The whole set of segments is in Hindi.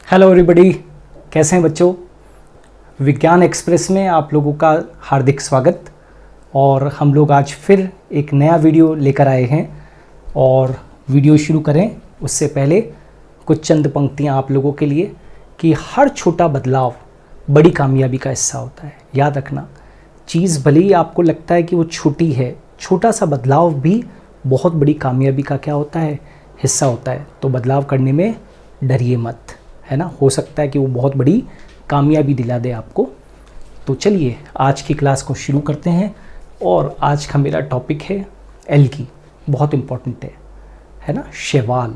हेलो एवरीबॉडी, कैसे हैं बच्चों। विज्ञान एक्सप्रेस में आप लोगों का हार्दिक स्वागत। और हम लोग आज फिर एक नया वीडियो लेकर आए हैं। और वीडियो शुरू करें उससे पहले कुछ चंद पंक्तियां आप लोगों के लिए कि हर छोटा बदलाव बड़ी कामयाबी का हिस्सा होता है। याद रखना, चीज़ भले ही आपको लगता है कि वो छोटी है, छोटा सा बदलाव भी बहुत बड़ी कामयाबी का क्या होता है, हिस्सा होता है। तो बदलाव करने में डरिए मत, है ना। हो सकता है कि वो बहुत बड़ी कामयाबी दिला दे आपको। तो चलिए आज की क्लास को शुरू करते हैं। और आज का मेरा टॉपिक है एल्गी, बहुत इम्पॉर्टेंट है ना, शैवाल।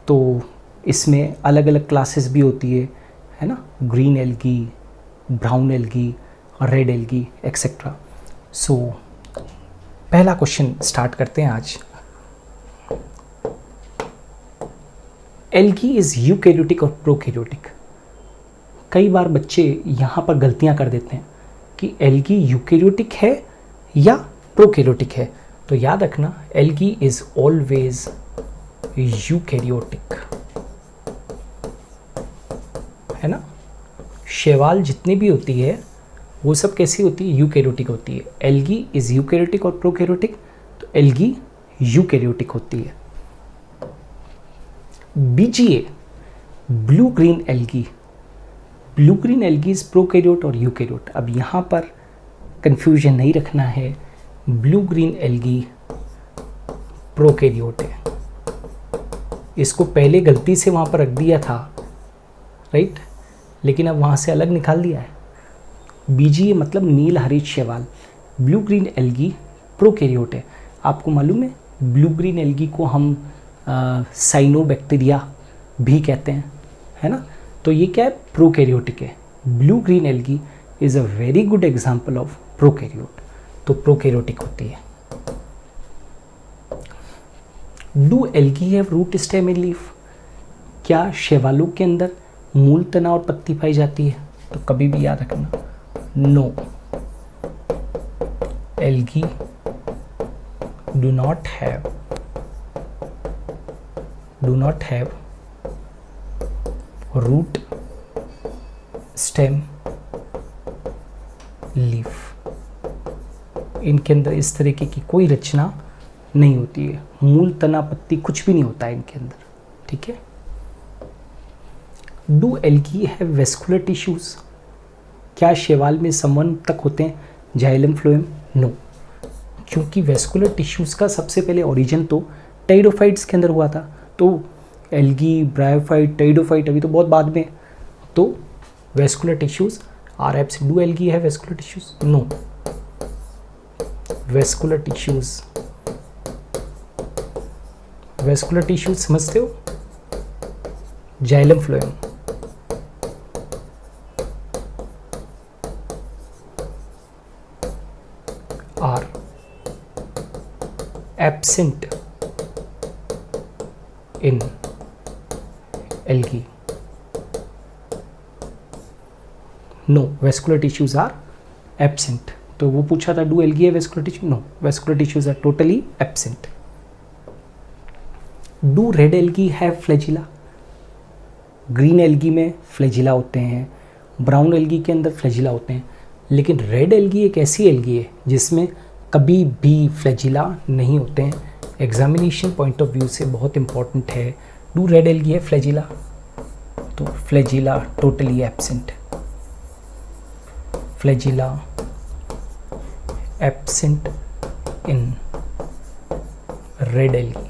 तो इसमें अलग अलग क्लासेस भी होती है ना, green algae, brown algae, red algae etcetera. So पहला क्वेश्चन स्टार्ट करते हैं आज। एल्गी इज़ यूकैरियोटिक और प्रोकैरियोटिक। कई बार बच्चे यहाँ पर गलतियाँ कर देते हैं कि एल्गी यूकैरियोटिक है या प्रोकैरियोटिक है। तो याद रखना, एल्गी इज़ ऑलवेज यूकैरियोटिक, है ना। शैवाल जितनी भी होती है वो सब कैसी होती है, यूकैरियोटिक होती है। एल्गी इज़ यूकैरियोटिक और प्रोकैरियोटिक, तो एल्गी यूकैरियोटिक होती है। BGA, blue green algae. Blue green algae is prokaryote और यूकैरियोट। अब यहाँ पर कंफ्यूजन नहीं रखना है, ब्लू ग्रीन एल्गी प्रोकैरियोट है। इसको पहले गलती से वहाँ पर रख दिया था, राइट, लेकिन अब वहाँ से अलग निकाल दिया है। BGA मतलब नील हरित शैवाल, ब्लू ग्रीन एल्गी प्रोकैरियोट है। आपको मालूम है ब्लू ग्रीन एल्गी को हम साइनोबैक्टीरिया भी कहते हैं, है ना। तो ये क्या है, प्रोकैरियोटिक है। Blue green algae is a very good example of prokaryote, तो प्रोकैरियोटिक होती है। Do algae have root stem and leaf. क्या शैवालों के अंदर मूल तना और पत्ती पाई जाती है? तो कभी भी याद रखना, no, algae do not have root stem leaf. इनके अंदर इस तरीके की कोई रचना नहीं होती है, मूल तना पत्ती कुछ भी नहीं होता है इनके अंदर, ठीक है। Do algae have vascular tissues. क्या शैवाल में संवहन तक होते हैं, जाइलम फ्लोएम? नो, क्योंकि वेस्कुलर टिश्यूज का सबसे पहले ओरिजिन तो टेरिडोफाइट्स के अंदर हुआ था। तो एल्गी, ब्रायोफाइट, टेरिडोफाइट अभी तो बहुत बाद में। तो vascular tissues are absent. Do algae have vascular tissues? No, vascular tissues समझते हो, xylem phloem. Are absent in algae. No, vascular tissues are absent. तो वो पूछा था do algae have vascular tissue? No, vascular tissues are totally absent. Do red algae have flagella. Green algae में फ्लैजिला होते हैं, ब्राउन एल्गी के अंदर फ्लैजिला होते हैं, लेकिन रेड एल्गी एक ऐसी एल्गी है जिसमें कभी भी फ्लैजिला नहीं होते हैं। एग्जामिनेशन पॉइंट ऑफ व्यू से बहुत इंपॉर्टेंट है। डू रेड एल्गी है फ्लैजिला? तो flagella totally absent, flagella absent in red algae.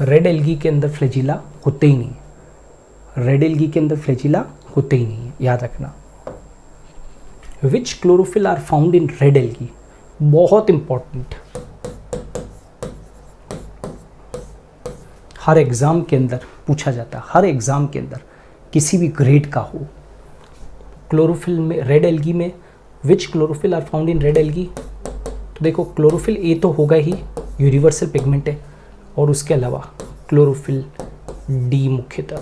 Red algae के अंदर फ्लैजिला होते ही नहीं, रेड एल्गी के अंदर फ्लैजिला होते ही नहीं है, याद रखना। Which chlorophyll are found in red algae, बहुत इंपॉर्टेंट। हर एग्जाम के अंदर पूछा जाता है, हर एग्जाम के अंदर किसी भी ग्रेड का हो। क्लोरोफिल में, रेड एल्गी में which chlorophyll are found in red algae. तो देखो, क्लोरोफिल ए तो होगा ही, यूनिवर्सल पिगमेंट है, और उसके अलावा क्लोरोफिल डी मुख्यतः,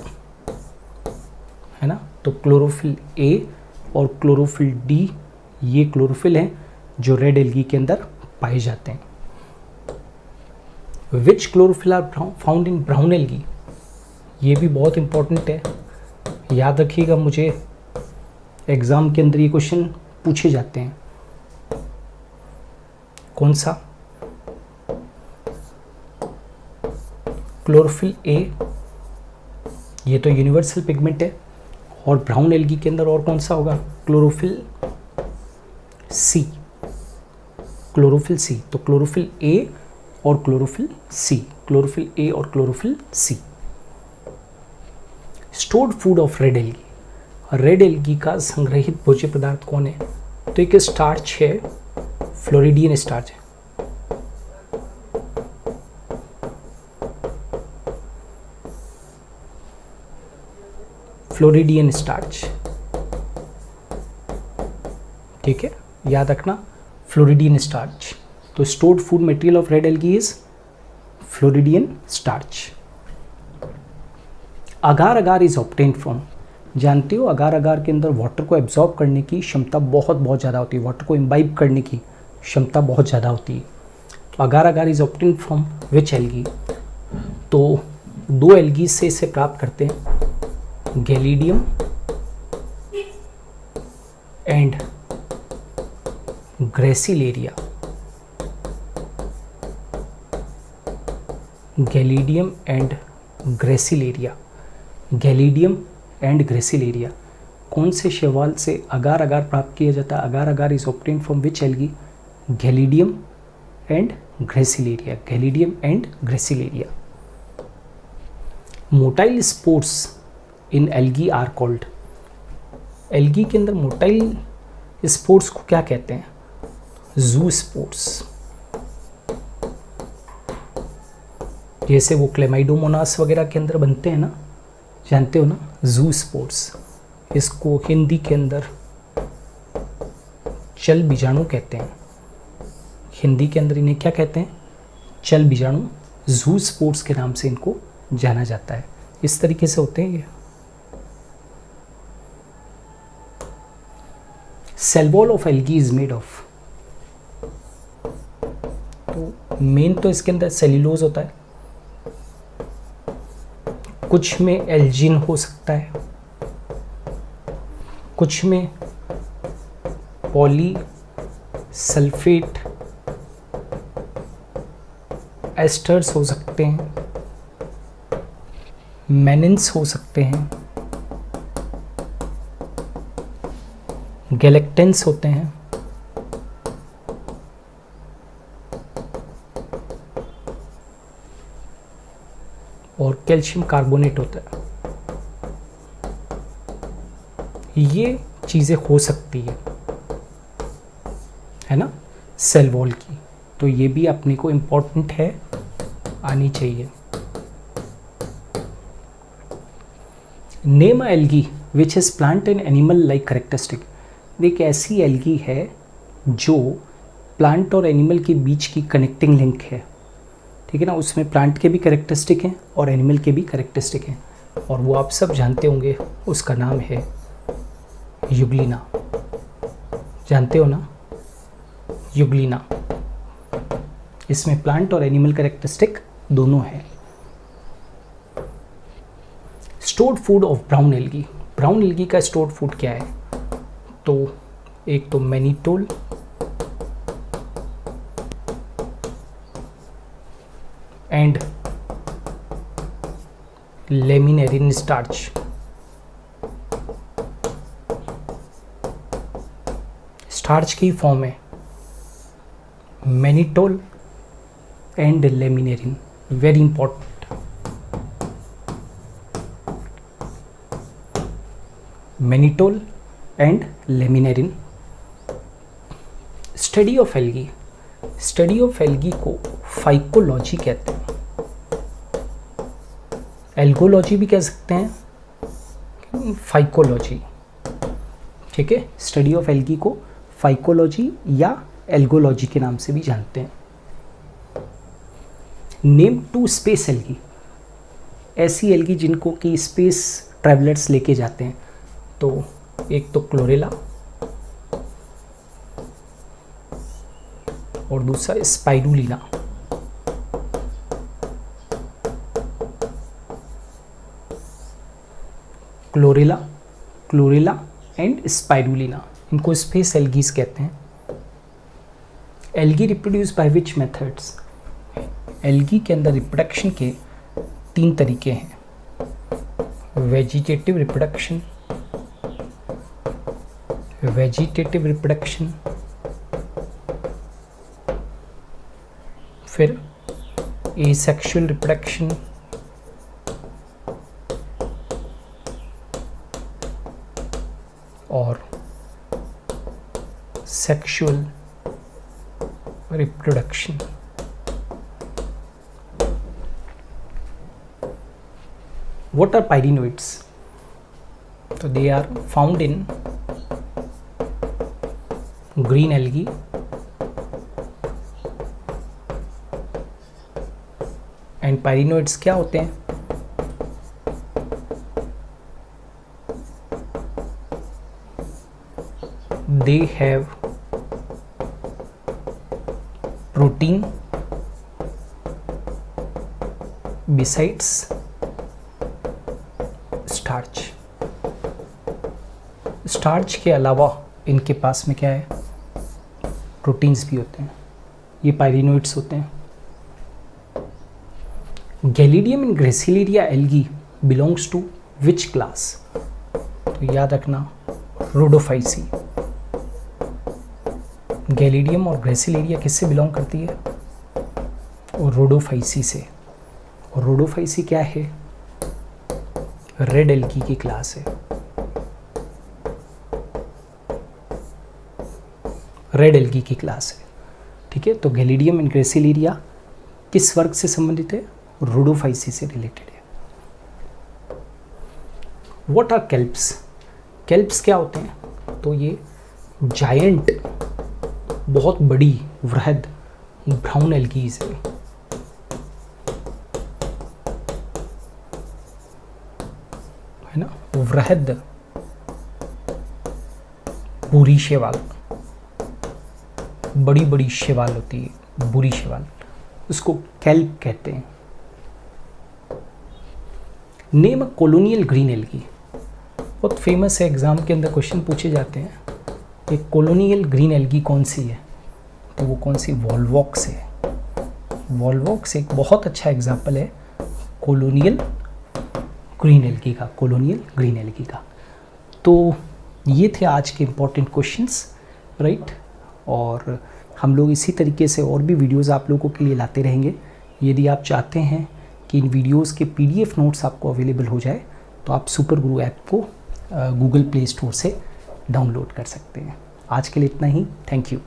है ना। तो क्लोरोफिल ए और क्लोरोफिल डी ये क्लोरोफिल हैं जो रेड एल्गी के अंदर पाए जाते हैं। Which chlorophyll are found in brown algae. ये भी बहुत इम्पोर्टेंट है, याद रखिएगा, मुझे एग्ज़ाम के अंदर ये क्वेश्चन पूछे जाते हैं। कौन सा? क्लोरोफिल ए, ये तो यूनिवर्सल पिगमेंट है। और ब्राउन एल्गी के अंदर और कौन सा होगा? Chlorophyll C. क्लोरोफिल सी, तो क्लोरोफिल ए और क्लोरोफिल सी, क्लोरोफिल ए और chlorophyll C. Stored food of red algae, red algae का संग्रहित भोज्य पदार्थ कौन है? तो एक स्टार्च है, फ्लोरिडियन स्टार्च है। फ्लोरिडियन स्टार्च, ठीक है, याद रखना, फ्लोरिडियन स्टार्च। तो stored food material of red algae is floridean starch. Agar agar is obtained from, जानते हो अगार अगार के अंदर वाटर को एब्जॉर्ब करने की क्षमता बहुत ज़्यादा होती है, वाटर को इम्बाइब करने की क्षमता बहुत ज़्यादा होती है। तो agar agar is obtained from which algae? तो दो एल्गी से इसे प्राप्त करते हैं, Gelidium and Gracilaria. Gelidium and Gracilaria, Gelidium and Gracilaria. कौन से शैवाल से अगार अगार प्राप्त किया जाता है? Agar agar is obtained from which algae? Gelidium and Gracilaria, Gelidium and Gracilaria. Motile spores in algae are called, algae के अंदर मोटाइल स्पोर्स को क्या कहते हैं? जू स्पोर्स। जैसे वो क्लेमाइडोमोनास वगैरह के अंदर बनते हैं ना, जानते हो ना, जू स्पोर्स। इसको हिंदी के अंदर चल बीजाणु कहते हैं। हिंदी के अंदर इन्हें क्या कहते हैं? चल बीजाणु, जू स्पोर्स के नाम से इनको जाना जाता है। इस तरीके से होते हैं ये। Cell wall of algae is made of, तो मेन तो इसके अंदर सेल्यूलोज होता है, कुछ में एल्जिन हो सकता है, कुछ में पॉली सल्फेट एस्टर्स हो सकते हैं, मैनिन्स हो सकते हैं, गैलेक्टेंस होते हैं, और कैल्शियम कार्बोनेट होता है। ये चीज़ें हो सकती है ना, सेल वॉल की। तो ये भी अपने को इम्पोर्टेंट है, आनी चाहिए। Name algae which is plant and animal like characteristic, एक ऐसी एल्गी है जो प्लांट और एनिमल के बीच की कनेक्टिंग लिंक है, ठीक है ना। उसमें प्लांट के भी करेक्टरिस्टिक हैं और एनिमल के भी करेक्टरिस्टिक हैं, और वो आप सब जानते होंगे, उसका नाम है यूग्लिना। जानते हो ना, यूग्लिना। इसमें प्लांट और एनिमल करेक्टरिस्टिक दोनों हैं। Stored food of brown algae, brown algae का स्टोर्ड फूड क्या है? तो एक तो mannitol, and laminarin starch. Starch की फॉर्म है mannitol and laminarin, very important. Mannitol and laminarin. Study of algae, study of algae को फाइकोलॉजी कहते हैं, एल्गोलॉजी भी कह सकते हैं, फाइकोलॉजी, ठीक है। स्टडी ऑफ एल्गी को फाइकोलॉजी या एल्गोलॉजी के नाम से भी जानते हैं। नेम टू स्पेस एल्गी, ऐसी एल्गी जिनको कि स्पेस ट्रैवलर्स लेके जाते हैं। तो एक तो क्लोरेला और दूसरा spirulina. Chlorella, chlorella and spirulina, इनको स्पेस एल्गीज कहते हैं। Algae reproduce by which methods? Algae के अंदर रिप्रोडक्शन के 3 तरीके हैं, वेजिटेटिव रिप्रोडक्शन, वेजिटेटिव रिप्रोडक्शन, फिर एसेक्सुअल रिप्रोडक्शन, और sexual reproduction. What are pyrenoids? So they are found in green algae, and pyrenoids क्या होते हैं? They have protein besides starch. Starch के अलावा इनके पास में क्या है? प्रोटीन्स भी होते हैं। ये पायरिनोइड्स होते हैं। Gelidium and Gracilaria algae belongs to which class? तो याद रखना, रोडोफाइसी। गैलिडियम और ग्रेसिलेरिया किससे बिलोंग करती है? और रोडोफाइसी से। और रोडोफाइसी क्या है? रेड एल्गी की क्लास है। रेड एल्गी की क्लास है, ठीक है। तो गैलिडियम एंड ग्रेसिलेरिया किस वर्ग से संबंधित है? रोडोफाइसी से रिलेटेड है। What are केल्प्स? केल्प्स क्या होते हैं? तो ये जायंट, बहुत बड़ी वृहद ब्राउन एल्गीज है। है ना, वृहद बुरी शैवाल, बड़ी बड़ी शैवाल होती है, बुरी शैवाल, उसको केल्प कहते हैं। नेम अ कॉलोनियल ग्रीन एल्गी, बहुत फेमस है, एग्जाम के अंदर क्वेश्चन पूछे जाते हैं। एक कॉलोनियल ग्रीन एल्गी कौन सी है? तो वो कौन सी? वॉल्वॉक्स है। वॉल्वॉक्स एक बहुत अच्छा एग्जाम्पल है कॉलोनियल ग्रीन एल्गी का, कॉलोनियल ग्रीन एल्गी का। तो ये थे आज के इम्पॉर्टेंट क्वेश्चंस, राइट। और हम लोग इसी तरीके से और भी वीडियोस आप लोगों के लिए लाते रहेंगे। यदि आप चाहते हैं कि इन वीडियोस के PDF नोट्स आपको अवेलेबल हो जाए तो आप सुपर गुरु ऐप को गूगल प्ले स्टोर से डाउनलोड कर सकते हैं। आज के लिए इतना ही, थैंक यू।